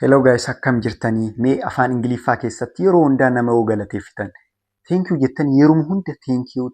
Hello guys, akkam jirtanii? Mee afaan Ingiliffaa keessatti yeroo hundaa nama yoo galateeffitan thank you jettan yeroo hunda thank you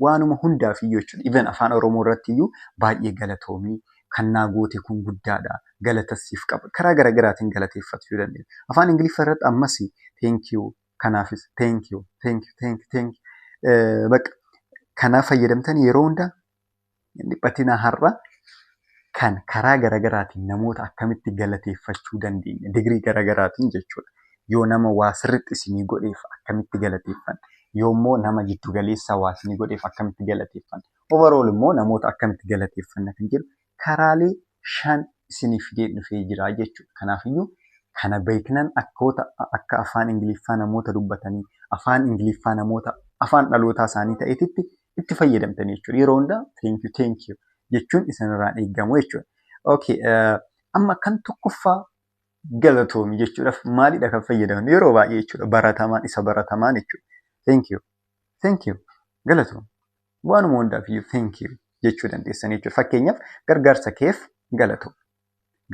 waanuma hundaaf iyyuu jechuudha. Even afaan Oromoo irratti iyyuu baay'ee galatoomii kan naa goote kun guddaadha. Galatassiif qaba. Karaa garaagaraatiin galateeffachuu dandeenya. Afaan Ingiliffaa irratti ammas thank you kanaafis thank you. Bakka kanaaf fayyadamtan yeroo hundaa dhiphatina har'a kan karaa garaagaraatiin namoota akkamitti galateeffachuu dandeenya digirii garaagaraatiin jechuudha. Yoo nama waa sirriitti isinii godheef akkamitti galateeffan, yoommoo nama jiddu galeessa waa isinii godheef akkamitti galateeffan, overall immoo namoota akkamitti galateeffanna kan jedhu karaalee 5 isiniif dhufee jira jechuudha. Kanaafiyyuu kana beeknan akka afaan Ingiliffaa namoota dubbatanii afaan Ingiliffaa namoota afaan dhalootaa isaanii ta'eetitti itti fayyadamtanii jechuudha. Yeroo hundaa thank you jechuun isinirraan eegamu jechuudha. Okay, amma kan tokkoffaa galatoomi jechuudhaaf maalidha kan fayyadaman yeroo baay'ee jechuudha. Baratamaan jechuudha. Thank you, galatoomi. Waanuma hundaaf iyyuu thank you jechuu dandeessan jechuudha. Fakkeenyaaf gargaarsa keef galatoomi.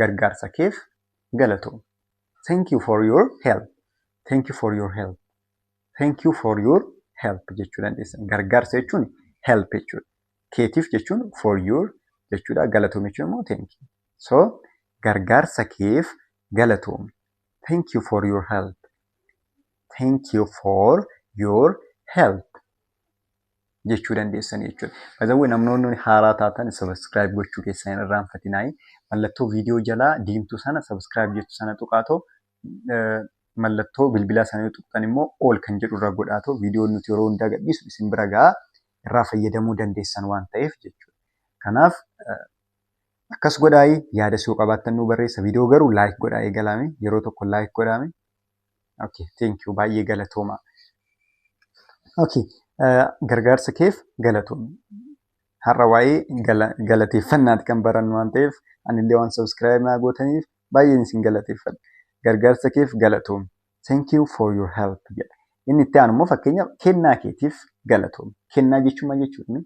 Gargaarsa keef galatoomi. Thank you for your help. Thank you for your help. Thank you for your help jechuu dandeessan. Gargaarsa jechuun help jechuudha. Keetiif jechuun for your jechuudha. Galatoomi jechuun immoo thank you. So gargaarsa keef galatoomi. Thank you for your help. Thank you for your help jechuu dandeessan jechuudha. Baay'ee namoonni haaraa taatan subscribe gochuu keessan hin irraanfatinaa. Mallattoo viidiyoo jalaa diimtuu sana subscribe jettu sana tuqaatoo mallattoo bilbilaa sana yoo tuqxan immoo all kan jedhu irra godhaatoo viidiyoon nuti yeroo hundaa gadhiisu isin bira gahaa irraa fayyadamuu dandeessan waan ta'eef jechuudha. Kanaaf akkas godhaayii yaada soo qabaattan nu barreessa. Viidiyoo garuu like godhaa eegalame yeroo tokko like godhaame. Okay, thank you baay'ee galatooma. Okay, gargaarsa keef galatoomi. Har'a waa'ee galateeffannaati kan barannu waan ta'eef anillee waan subscribe naa gootaniif baay'een isin galateeffadha. Gargaarsa keef galatoomi. Thank you for your help jedha. Inni itti aanu immoo fakkeenyaaf kennaa keetiif galatoomi. Kennaa jechuun maal jechuudha?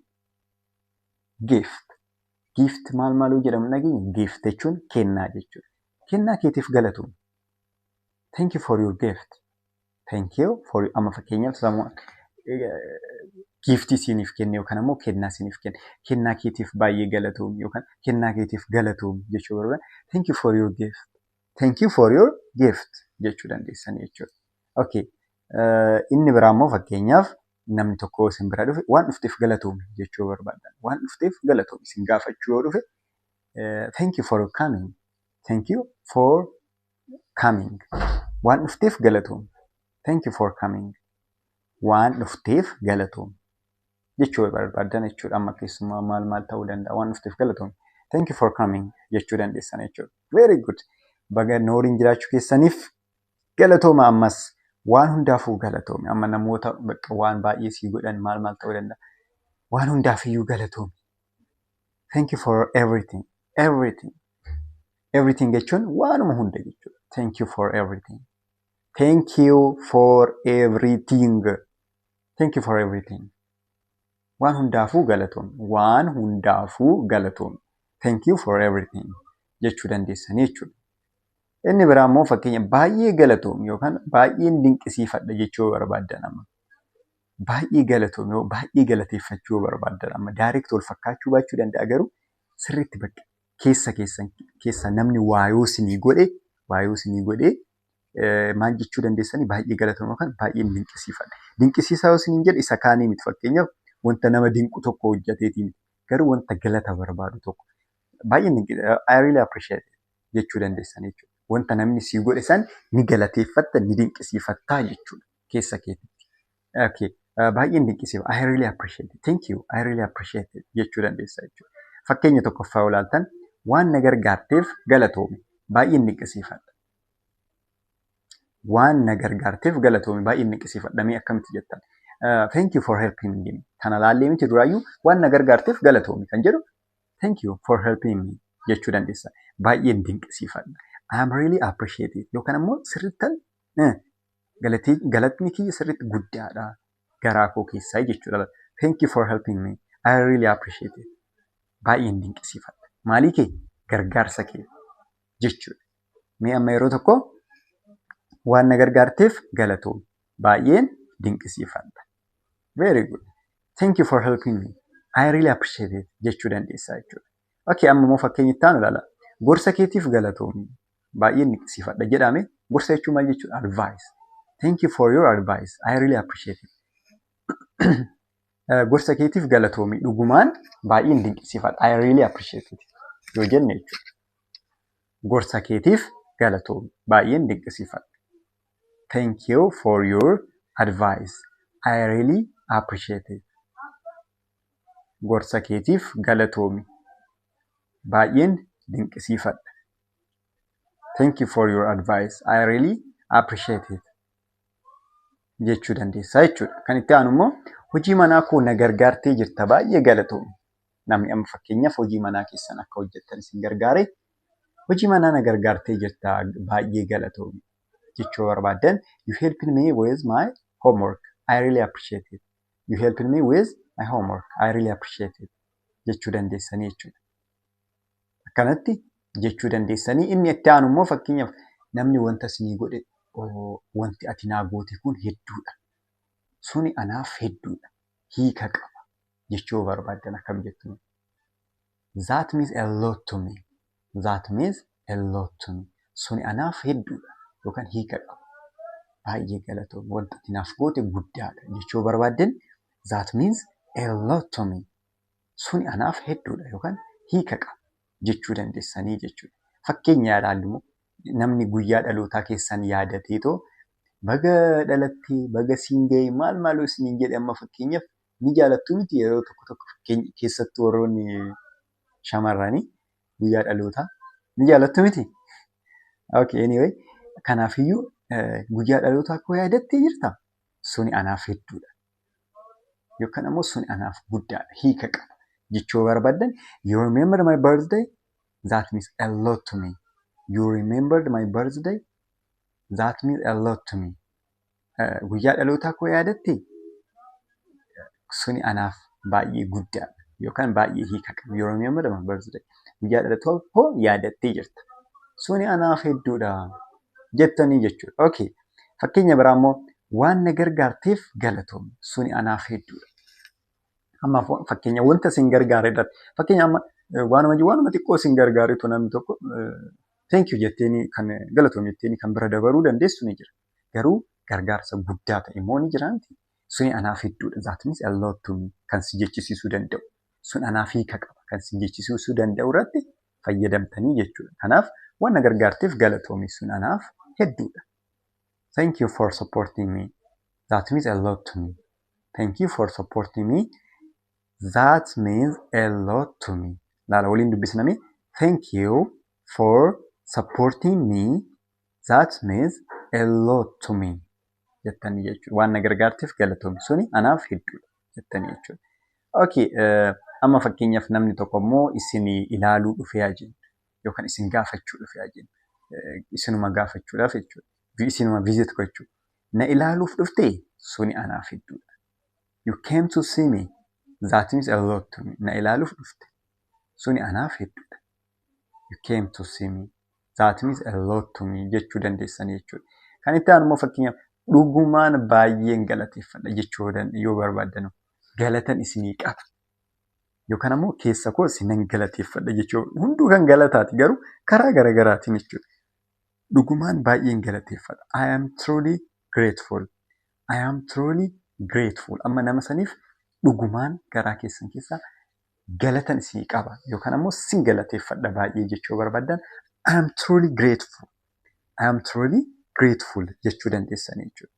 Gift. Gift maal jedhamu dhageenya? Gift jechuun kennaa jechuudha. Kennaa keetiif galatoomi. Thank you for your gift. Thank you for amma fakkeenyaaf sammuu giftii siiniif kenne yookaan immoo kennaa siiniif kenne. Kennaa keetiif baay'ee galatoomi yookaan kennaa keetiif galatoomi jechuu barbaada. Thank you for your gift. Thank you for your gift jechuu dandeessan jechuudha. Okay. Inni biraa immoo fakkeenyaaf namni tokko isin bira dhufe waan dhufteef galatoomi jechuu barbaada. Waan dhufteef galatoomi isin gaafachuu yoo dhufe thank you for coming. Thank you for coming. Waan dhufteef galatoomi. Thank you for coming. Waan dhufteef galatoomi jechuu barbaadan jechuudha. Amma keessumaa maal ta'uu danda'a? Waan dhufteef galatoomi. Thank you for coming jechuu dandeessan jechuudha. Very good. Baga nooriin jiraachuu keessaniif galatooma ammas waan hundaafuu galatoomi. Amma namoota bakka waan baay'ee sii godhan maal ta'uu danda'a? Waan hundaafiyyuu galatoomi. Thank you for everything. Everything jechuun waanuma hunda jechuudha. Thank you for everything. Thank you for everything. Thank you for everything. Waan hundaafuu galatoomi. Waan hundaafuu galatoomi. Thank you for everything jechuu dandeessan jechuudha. Inni biraa immoo fakkeenya baay'ee galatoomi yookaan baay'een dinqisiifadha jechuu barbaaddan amma. Baay'ee galatoomi baay'ee galateeffachuu barbaaddan amma. Direct wal fakkaachuu baachuu danda'a garuu sirriitti bakka keessa namni waayoo isinii godhee maal jechuu dandeessanii baay'ee galatoomi yookaan baay'een dinqisiifadha. Dinqisiisaa yoo isiniin jedhe isa kaanii miti fakkeenyaaf wanta nama dinqu tokko hojjateetii miti garuu wanta galata barbaadu tokko baay'een dinqisiifadha. I really appreciate jechuu dandeessan jechuudha. Wanta namni sii godhe san ni galateeffatta ni dinqisiifattaa jechuudha keessa keetitti. Okay. Baay'een dinqisiifa. I really appreciate it. Thank you. I really appreciate it jechuu dandeessa jechuudha. Fakkeenya tokkoffaa olaaltan waan na gargaarteef galatoomi. Baay'een dinqisiifadha. Waan na gargaarteef galatoomi baay'een dinqisiifadha. Mee akkamitti jettan? Thank you for helping me. Kana laallee miti duraayyuu waan na gargaarteef galatoomi kan jedhu thank you for helping me jechuu dandeessa. Baay'een dinqisiifadha. I am really appreciate it. Yookaan immoo sirrittan galatni kiyya sirriitti guddaadha garaa koo keessaa jechuudha. Thank you for helping me. I really appreciate it. Baay'een dinqisiifadha. Maalii kee gargaarsa kee jechuudha. Mee amma yeroo tokko waan na gargaarteef galatoomi. Baay'een dinqisiifadha. Very good. Thank you for helping me. I really appreciate it jechuu dandeessaa jechuudha. Okay, amma immoo fakkeenya itti aanu ilaala. Gorsa keetiif galatoomi. Baay'een dinqisiifadha jedhame. Gorsa jechuun maal jechuudha? Advice. Thank you for your advice. I really appreciate it. Gorsa keetiif galatoomi. Dhugumaan baay'een dinqisiifadha. I really appreciate it. Yoo jenne jechuudha. Gorsa keetiif galatoomi. Baay'een dinqisiifadha. Thank you for your advice. I really appreciate it. Gorsa keetiif galatoomi. Baay'een dinqisiifadha. Thank you for your advice. I really appreciate it. Jechuu dandeessaa jechuudha. Kan itti aanu immoo hojii manaa koo na gargaartee jirta baay'ee galatoomi. Namni amma fakkeenyaaf hojii manaa keessan akka hojjettan isin gargaare hojii manaa na gargaartee jirta baay'ee galatoomi jechuu barbaadan you helped me with my homework. I really appreciate it. You helped me with my homework. I really appreciate it. Jechuu dandeessanii jechuudha. Akkanatti jechuu dandeessanii inni itti aanu immoo fakkeenyaaf namni wanta isinii godhe wanti ati naa goote kun hedduudha. Suni anaaf hedduudha. Hiika qaba jechuu barbaadan akkam jettu. That means a lot to me. That means a lot to me. Suni anaaf hedduudha yookaan hiika qaba. Baay'ee galatoomi. Wanta ati naaf goote guddaadha jechuu barbaadan that means a lot to me. Suni anaaf hedduudha yookaan hiika qaba jechuu dandeessanii jechuudha. Fakkeenya yaadaallu namni guyyaa dhalootaa keessan yaadateetoo baga dhalattee baga siin ga'e maal maaloo isiniin jedhe amma fakkeenyaaf ni jaalattu miti yeroo tokko keessattuu warroonni shamarranii guyyaa dhalootaa ni jaalattu miti. Okay, anyway kanaafiyyuu guyyaa dhalootaa koo yaadattee jirta suni anaaf hedduudha yookaan ammoo suni anaaf guddaadha hiika qaba jechuu barbaadan you remember my birthday that means a lot to me. You remembered my birthday? That means a lot to me. Guyyaa dhalootaa koo yaadatte suni anaaf baay'ee guddaadha yookaan baay'ee hiika qaba. You remembered my birthday? Guyyaa dhalootaa koo yaadattee jirta. Suni anaaf hedduudha jettanii jechuudha. Okay. Fakkeenya biraa immoo waan na gargaarteef galatoomi. Suni anaaf hedduudha. Amma fakkeenya wanta isin gargaare irratti fakkeenya amma waanuma xiqqoo isin gargaaretu namni tokko thank you jetteeni kan galatoomi jetteeni kan bira dabaruu dandeessu ni jira. Garuu gargaarsa guddaa ta'e immoo ni jiraanti. Suni anaaf hedduudha. That means a lot to me kan si jechisisuu danda'u. Sun anaaf hiika qaba kan si jechisisuu danda'u irratti fayyadamtanii jechuudha. Kanaaf waan na gargaarteef galatoomi sun anaaf hedduudha. Thank you for supporting me. That means a lot to me. Thank you for supporting me. That means a lot to me. Laala waliin dubbisname. Thank you for supporting me. That means a lot to me. Jettanii jechuudha. Waan na gargaarteef galatoomi suni anaaf hedduudha jettanii jechuudha. Okay, amma fakkeenyaaf namni tokko immoo isin ilaaluu dhufee jennu yookaan isin gaafachuu dhufee jennu. Isinuma gaafachuudhaaf jechuudha. Isinuma visit gochuudha. Na ilaaluuf dhuftee suni anaaf hedduudha. You came to see me. That means a lot to me. Na ilaaluuf dhufte suni anaaf hedduudha. You came to see me. That means a lot to me jechuu dandeessanii jechuudha. Kan itti aanu immoo fakkeenyaaf dhugumaan baay'een galateeffadha jechuu yoo barbaadan galatan isinii qaba. Yookaan ammoo keessa koo isinan galateeffadha jechuu hunduu kan galataati garuu karaa garaagaraatiin jechuudha. Dhugumaan baay'een galateeffadha. I am truly grateful. I am truly grateful. Amma nama saniif dhugumaan garaa keessan keessaa galatan isinii qaba yookaan ammoo sin galateeffadha baay'ee jechuu barbaadan I am truly grateful. I am truly grateful jechuu dandeessanii jechuudha.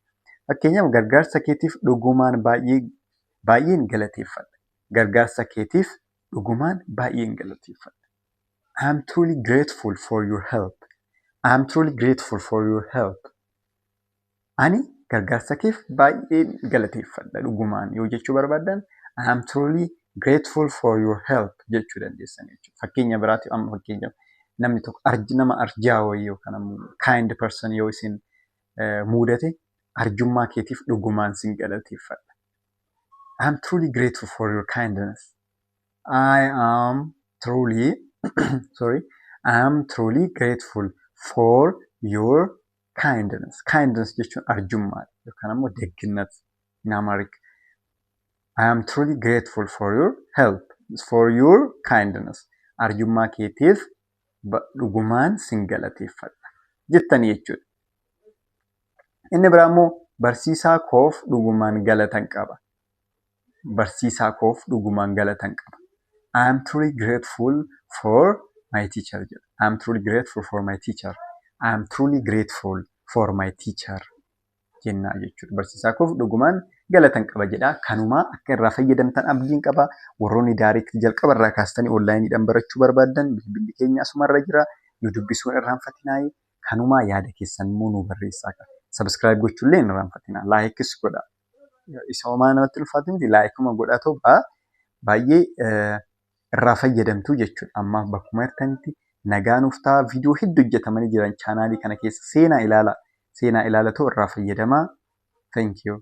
Fakkeenyaaf gargaarsa keetiif dhugumaan baay'een galateeffadha. Gargaarsa keetiif dhugumaan baay'een galateeffadha. I am truly grateful for your help. I am truly grateful for your help. Ani gargaarsa keef baay'een galateeffadha dhugumaan yoo jechuu barbaadan I am truly grateful for your help jechuu dandeessanii jechuudha. Fakkeenya biraatiif amma fakkeenyaaf namni tokko nama arjaa wayii yookaan ammoo kind person yoo isin mudate arjummaa keetiif dhugumaan sin galateeffadha. I am truly grateful for your kindness. I am truly I am truly grateful for your kindness. Kindness jechuun arjummaadha yookaan immoo deegginat in Amharic. I am truly grateful for your help, for your kindness. Arjummaa keetiif dhugumaan sin galateeffadha jettanii jechuudha. Inni biraa immoo barsiisaa koof dhugumaan galatan qaba. Barsiisaa koof dhugumaan galatan qaba. I am truly grateful for my teacher. I am truly grateful for my teacher. I am truly grateful for my teacher. Jennaa jechuudha. Barsiisaa koof dhugumaan galatan qaba jedha. Kanumaa akka irraa fayyadamtan abdiin qaba. Warroonni daayirekt jalqaba irraa kaastanii onlaayiniidhaan barachuu barbaadan bilbilli keenya asumarra jira. Nu dubbisuun irraanfatinaa. Kanumaa yaada keessan immoo nu barreessaa qaba. Subscribe gochuullee hin irraanfatinaa. Laayikis godha. Isa homaa namatti ulfaatu miti laayikuma godhatoo baay'ee irraa fayyadamtu jechuudha. Ammaaf bakkuma jirtanitti nagaa nuuf ta'a. Viidiyoo hedduu hojjetamanii jiran chaanaalii kana keessa seenaa ilaala. Seenaa ilaalatoo irraa fayyadamaa. Thank you.